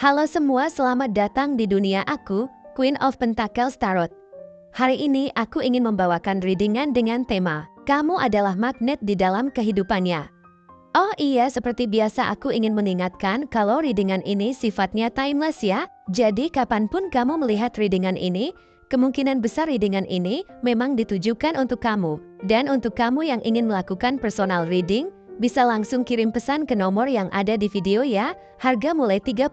Halo semua, selamat datang di dunia aku, Queen of Pentacles Tarot. Hari ini aku ingin membawakan readingan dengan tema, kamu adalah magnet di dalam kehidupannya. Oh iya, seperti biasa aku ingin mengingatkan kalau readingan ini sifatnya timeless ya. Jadi kapanpun kamu melihat readingan ini, kemungkinan besar readingan ini memang ditujukan untuk kamu. Dan untuk kamu yang ingin melakukan personal reading, bisa langsung kirim pesan ke nomor yang ada di video ya, harga mulai 35.000.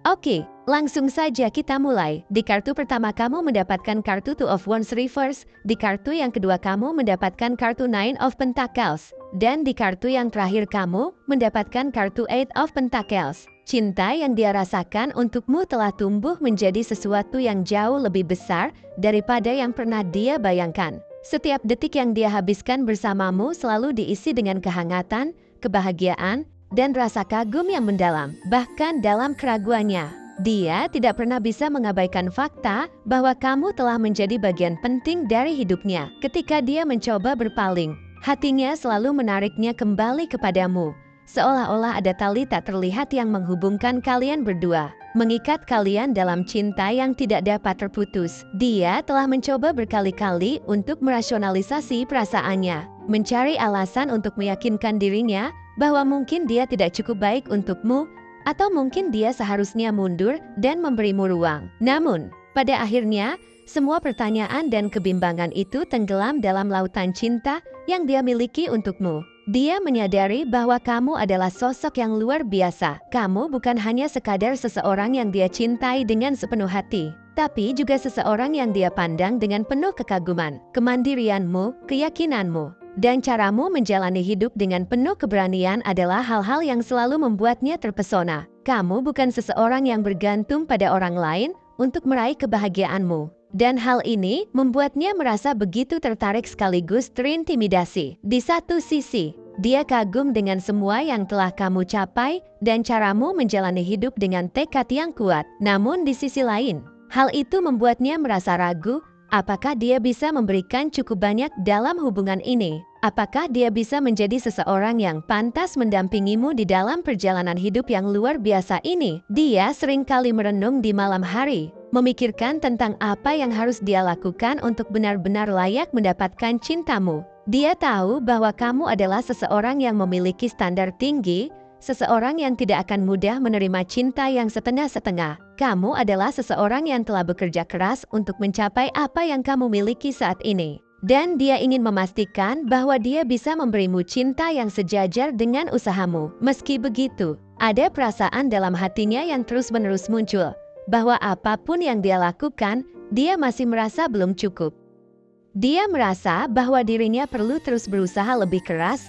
Oke, langsung saja kita mulai. Di kartu pertama kamu mendapatkan kartu Two of Wands reverse, di kartu yang kedua kamu mendapatkan kartu Nine of Pentacles, dan di kartu yang terakhir kamu mendapatkan kartu Eight of Pentacles. Cinta yang dia rasakan untukmu telah tumbuh menjadi sesuatu yang jauh lebih besar daripada yang pernah dia bayangkan. Setiap detik yang dia habiskan bersamamu selalu diisi dengan kehangatan, kebahagiaan, dan rasa kagum yang mendalam. Bahkan dalam keraguannya, dia tidak pernah bisa mengabaikan fakta bahwa kamu telah menjadi bagian penting dari hidupnya. Ketika dia mencoba berpaling, hatinya selalu menariknya kembali kepadamu. Seolah-olah ada tali tak terlihat yang menghubungkan kalian berdua, mengikat kalian dalam cinta yang tidak dapat terputus. Dia telah mencoba berkali-kali untuk merasionalisasi perasaannya, mencari alasan untuk meyakinkan dirinya bahwa mungkin dia tidak cukup baik untukmu, atau mungkin dia seharusnya mundur dan memberimu ruang. Namun, pada akhirnya, semua pertanyaan dan kebimbangan itu tenggelam dalam lautan cinta yang dia miliki untukmu. Dia menyadari bahwa kamu adalah sosok yang luar biasa. Kamu bukan hanya sekadar seseorang yang dia cintai dengan sepenuh hati, tapi juga seseorang yang dia pandang dengan penuh kekaguman. Kemandirianmu, keyakinanmu, dan caramu menjalani hidup dengan penuh keberanian adalah hal-hal yang selalu membuatnya terpesona. Kamu bukan seseorang yang bergantung pada orang lain untuk meraih kebahagiaanmu. Dan hal ini membuatnya merasa begitu tertarik sekaligus terintimidasi. Di satu sisi, dia kagum dengan semua yang telah kamu capai dan caramu menjalani hidup dengan tekad yang kuat. Namun di sisi lain, hal itu membuatnya merasa ragu, apakah dia bisa memberikan cukup banyak dalam hubungan ini? Apakah dia bisa menjadi seseorang yang pantas mendampingimu di dalam perjalanan hidup yang luar biasa ini? Dia seringkali merenung di malam hari, memikirkan tentang apa yang harus dia lakukan untuk benar-benar layak mendapatkan cintamu. Dia tahu bahwa kamu adalah seseorang yang memiliki standar tinggi, seseorang yang tidak akan mudah menerima cinta yang setengah-setengah. Kamu adalah seseorang yang telah bekerja keras untuk mencapai apa yang kamu miliki saat ini. Dan dia ingin memastikan bahwa dia bisa memberimu cinta yang sejajar dengan usahamu. Meski begitu, ada perasaan dalam hatinya yang terus-menerus muncul, bahwa apapun yang dia lakukan, dia masih merasa belum cukup. Dia merasa bahwa dirinya perlu terus berusaha lebih keras,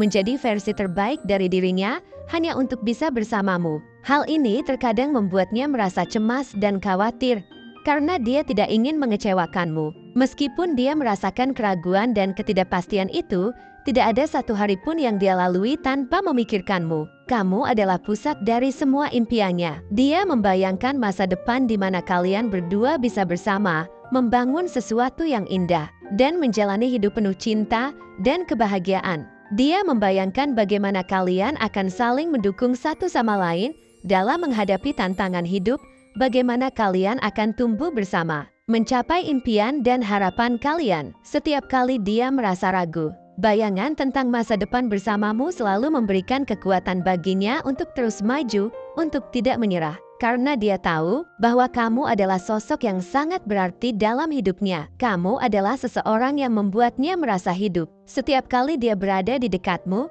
menjadi versi terbaik dari dirinya, hanya untuk bisa bersamamu. Hal ini terkadang membuatnya merasa cemas dan khawatir, karena dia tidak ingin mengecewakanmu. Meskipun dia merasakan keraguan dan ketidakpastian itu, tidak ada satu hari pun yang dia lalui tanpa memikirkanmu. Kamu adalah pusat dari semua impiannya. Dia membayangkan masa depan di mana kalian berdua bisa bersama, membangun sesuatu yang indah, dan menjalani hidup penuh cinta dan kebahagiaan. Dia membayangkan bagaimana kalian akan saling mendukung satu sama lain dalam menghadapi tantangan hidup, bagaimana kalian akan tumbuh bersama, mencapai impian dan harapan kalian. Setiap kali dia merasa ragu, bayangan tentang masa depan bersamamu selalu memberikan kekuatan baginya untuk terus maju, untuk tidak menyerah. Karena dia tahu bahwa kamu adalah sosok yang sangat berarti dalam hidupnya. Kamu adalah seseorang yang membuatnya merasa hidup. Setiap kali dia berada di dekatmu,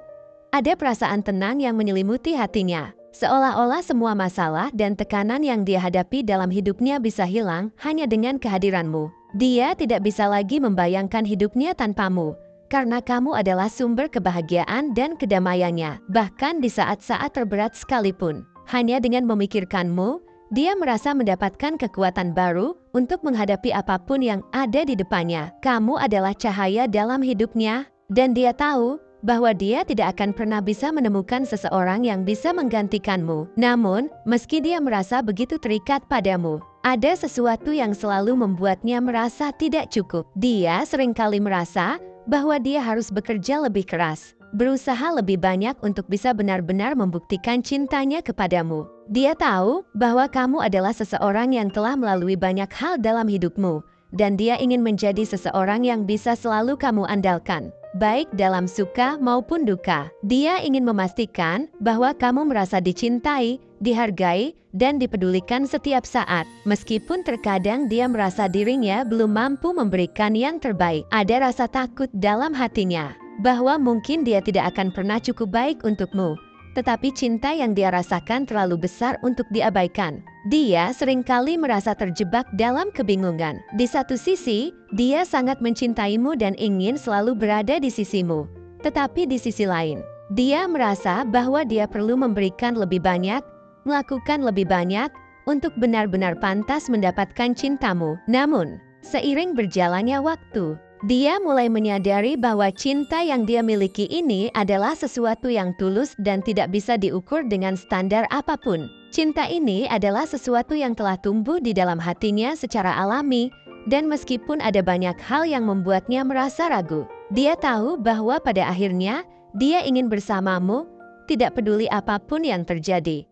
ada perasaan tenang yang menyelimuti hatinya. Seolah-olah semua masalah dan tekanan yang dia hadapi dalam hidupnya bisa hilang hanya dengan kehadiranmu. Dia tidak bisa lagi membayangkan hidupnya tanpamu, karena kamu adalah sumber kebahagiaan dan kedamaiannya. Bahkan di saat-saat terberat sekalipun, hanya dengan memikirkanmu, dia merasa mendapatkan kekuatan baru untuk menghadapi apapun yang ada di depannya. Kamu adalah cahaya dalam hidupnya, dan dia tahu bahwa dia tidak akan pernah bisa menemukan seseorang yang bisa menggantikanmu. Namun, meski dia merasa begitu terikat padamu, ada sesuatu yang selalu membuatnya merasa tidak cukup. Dia seringkali merasa bahwa dia harus bekerja lebih keras, berusaha lebih banyak untuk bisa benar-benar membuktikan cintanya kepadamu. Dia tahu bahwa kamu adalah seseorang yang telah melalui banyak hal dalam hidupmu, dan dia ingin menjadi seseorang yang bisa selalu kamu andalkan, baik dalam suka maupun duka. Dia ingin memastikan bahwa kamu merasa dicintai, dihargai, dan dipedulikan setiap saat. Meskipun terkadang dia merasa dirinya belum mampu memberikan yang terbaik, ada rasa takut dalam hatinya bahwa mungkin dia tidak akan pernah cukup baik untukmu. Tetapi cinta yang dia rasakan terlalu besar untuk diabaikan. Dia seringkali merasa terjebak dalam kebingungan. Di satu sisi, dia sangat mencintaimu dan ingin selalu berada di sisimu. Tetapi di sisi lain, dia merasa bahwa dia perlu memberikan lebih banyak, melakukan lebih banyak, untuk benar-benar pantas mendapatkan cintamu. Namun, seiring berjalannya waktu, dia mulai menyadari bahwa cinta yang dia miliki ini adalah sesuatu yang tulus dan tidak bisa diukur dengan standar apapun. Cinta ini adalah sesuatu yang telah tumbuh di dalam hatinya secara alami, dan meskipun ada banyak hal yang membuatnya merasa ragu, dia tahu bahwa pada akhirnya dia ingin bersamamu, tidak peduli apapun yang terjadi.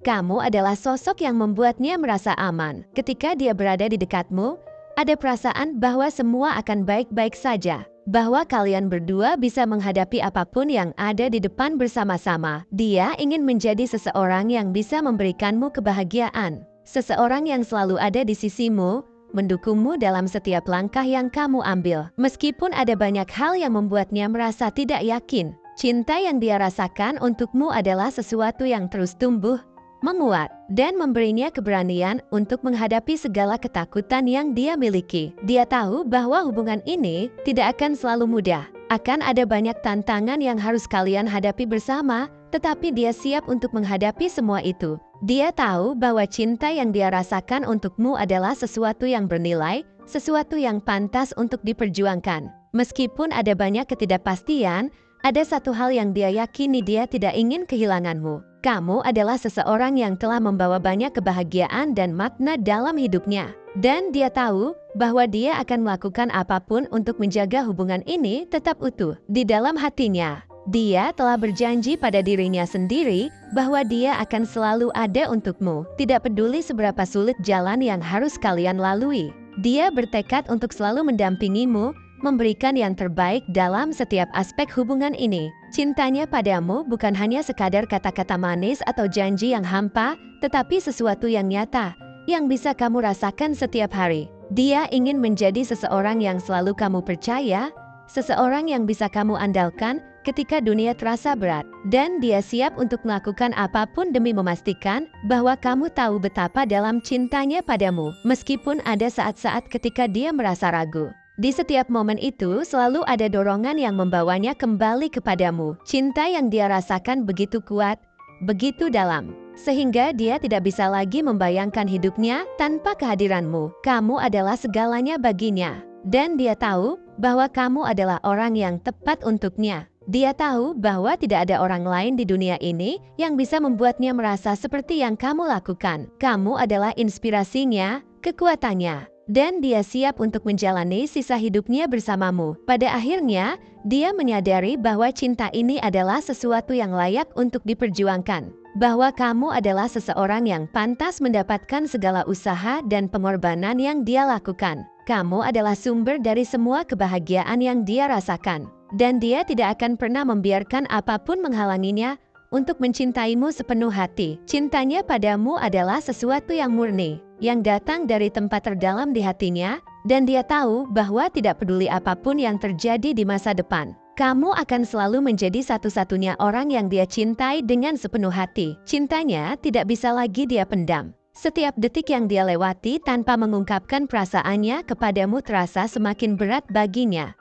Kamu adalah sosok yang membuatnya merasa aman. Ketika dia berada di dekatmu, ada perasaan bahwa semua akan baik-baik saja, bahwa kalian berdua bisa menghadapi apapun yang ada di depan bersama-sama. Dia ingin menjadi seseorang yang bisa memberikanmu kebahagiaan, seseorang yang selalu ada di sisimu, mendukungmu dalam setiap langkah yang kamu ambil. Meskipun ada banyak hal yang membuatnya merasa tidak yakin, cinta yang dia rasakan untukmu adalah sesuatu yang terus tumbuh, menguat, dan memberinya keberanian untuk menghadapi segala ketakutan yang dia miliki. Dia tahu bahwa hubungan ini tidak akan selalu mudah. Akan ada banyak tantangan yang harus kalian hadapi bersama, tetapi dia siap untuk menghadapi semua itu. Dia tahu bahwa cinta yang dia rasakan untukmu adalah sesuatu yang bernilai, sesuatu yang pantas untuk diperjuangkan. Meskipun ada banyak ketidakpastian, ada satu hal yang dia yakini, dia tidak ingin kehilanganmu. Kamu adalah seseorang yang telah membawa banyak kebahagiaan dan makna dalam hidupnya. Dan dia tahu bahwa dia akan melakukan apapun untuk menjaga hubungan ini tetap utuh. Di dalam hatinya, dia telah berjanji pada dirinya sendiri bahwa dia akan selalu ada untukmu. Tidak peduli seberapa sulit jalan yang harus kalian lalui. Dia bertekad untuk selalu mendampingimu, memberikan yang terbaik dalam setiap aspek hubungan ini. Cintanya padamu bukan hanya sekadar kata-kata manis atau janji yang hampa, tetapi sesuatu yang nyata, yang bisa kamu rasakan setiap hari. Dia ingin menjadi seseorang yang selalu kamu percaya, seseorang yang bisa kamu andalkan ketika dunia terasa berat. Dan dia siap untuk melakukan apapun demi memastikan bahwa kamu tahu betapa dalam cintanya padamu, meskipun ada saat-saat ketika dia merasa ragu. Di setiap momen itu selalu ada dorongan yang membawanya kembali kepadamu. Cinta yang dia rasakan begitu kuat, begitu dalam, sehingga dia tidak bisa lagi membayangkan hidupnya tanpa kehadiranmu. Kamu adalah segalanya baginya, dan dia tahu bahwa kamu adalah orang yang tepat untuknya. Dia tahu bahwa tidak ada orang lain di dunia ini yang bisa membuatnya merasa seperti yang kamu lakukan. Kamu adalah inspirasinya, kekuatannya, dan dia siap untuk menjalani sisa hidupnya bersamamu. Pada akhirnya, dia menyadari bahwa cinta ini adalah sesuatu yang layak untuk diperjuangkan, bahwa kamu adalah seseorang yang pantas mendapatkan segala usaha dan pengorbanan yang dia lakukan. Kamu adalah sumber dari semua kebahagiaan yang dia rasakan, dan dia tidak akan pernah membiarkan apapun menghalanginya untuk mencintaimu sepenuh hati. Cintanya padamu adalah sesuatu yang murni, yang datang dari tempat terdalam di hatinya, dan dia tahu bahwa tidak peduli apapun yang terjadi di masa depan, kamu akan selalu menjadi satu-satunya orang yang dia cintai dengan sepenuh hati. Cintanya tidak bisa lagi dia pendam. Setiap detik yang dia lewati tanpa mengungkapkan perasaannya kepadamu terasa semakin berat baginya.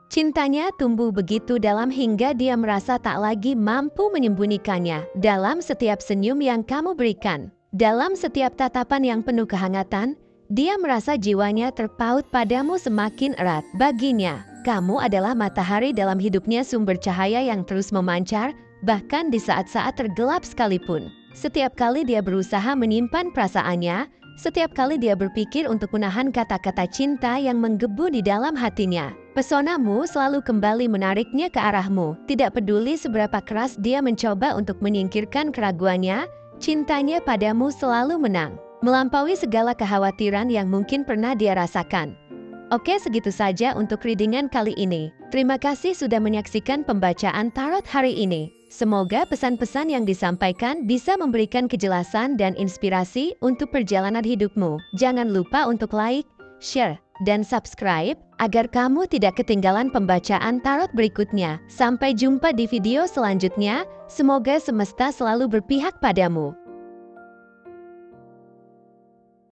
Cintanya tumbuh begitu dalam hingga dia merasa tak lagi mampu menyembunyikannya. Dalam setiap senyum yang kamu berikan, dalam setiap tatapan yang penuh kehangatan, dia merasa jiwanya terpaut padamu semakin erat. Baginya, kamu adalah matahari dalam hidupnya, sumber cahaya yang terus memancar, bahkan di saat-saat tergelap sekalipun. Setiap kali dia berusaha menyimpan perasaannya, setiap kali dia berpikir untuk menahan kata-kata cinta yang menggebu di dalam hatinya, Pesonamu selalu kembali menariknya ke arahmu. Tidak peduli seberapa keras dia mencoba untuk menyingkirkan keraguannya, cintanya padamu selalu menang, melampaui segala kekhawatiran yang mungkin pernah dia rasakan. Oke, segitu saja untuk readingan kali ini. Terima kasih sudah menyaksikan pembacaan tarot hari ini. Semoga pesan-pesan yang disampaikan bisa memberikan kejelasan dan inspirasi untuk perjalanan hidupmu. Jangan lupa untuk like, share, dan subscribe agar kamu tidak ketinggalan pembacaan tarot berikutnya. Sampai jumpa di video selanjutnya. Semoga semesta selalu berpihak padamu.